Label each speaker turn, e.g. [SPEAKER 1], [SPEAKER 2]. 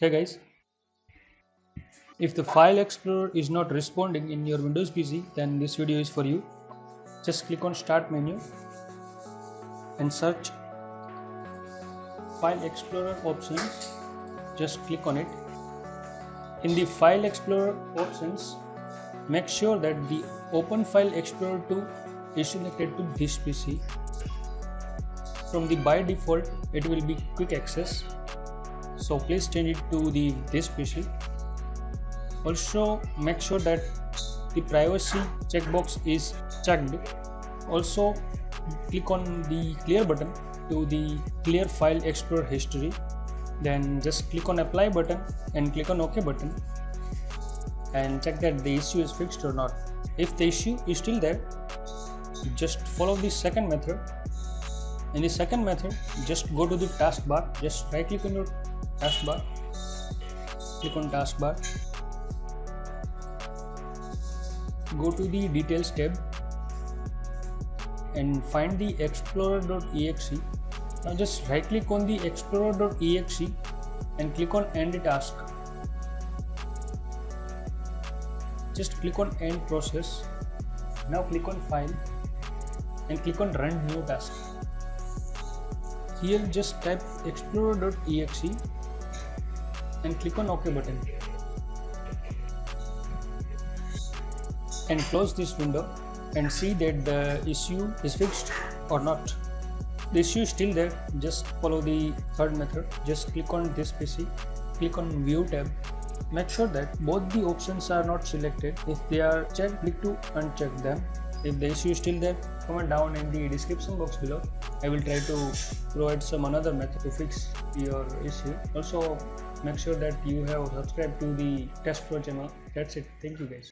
[SPEAKER 1] Hey guys, if the file explorer is not responding in your Windows PC, then this video is for you. Just click on start menu and search file explorer options. Just click on it. In the file explorer options, make sure that the open file explorer 2 is selected to this PC. From the by default, it will be quick access. So please change it to this PC. Also make sure that the privacy checkbox is checked. Also click on the clear button to the clear file explorer history. Then just click on apply button and click on OK button and check that the issue is fixed or not. If the issue is still there, just follow the second method. In the second method, just go to the taskbar, just right click on your taskbar, click on taskbar, go to the details tab and find the explorer.exe. Now just right click on the explorer.exe and click on end task. Just click on end process. Now click on file and click on run new task. Here just type explorer.exe and click on OK button and close this window and see that the issue is fixed or not. The issue is still there. Just follow the third method. Just click on this PC, click on view tab. Make sure that both the options are not selected. If they are checked, click to uncheck them. If the issue is still there, comment down in the description box below. I will try to provide some another method to fix your issue. Also make sure that you have subscribed to the Test Pro channel. That's it. Thank you guys.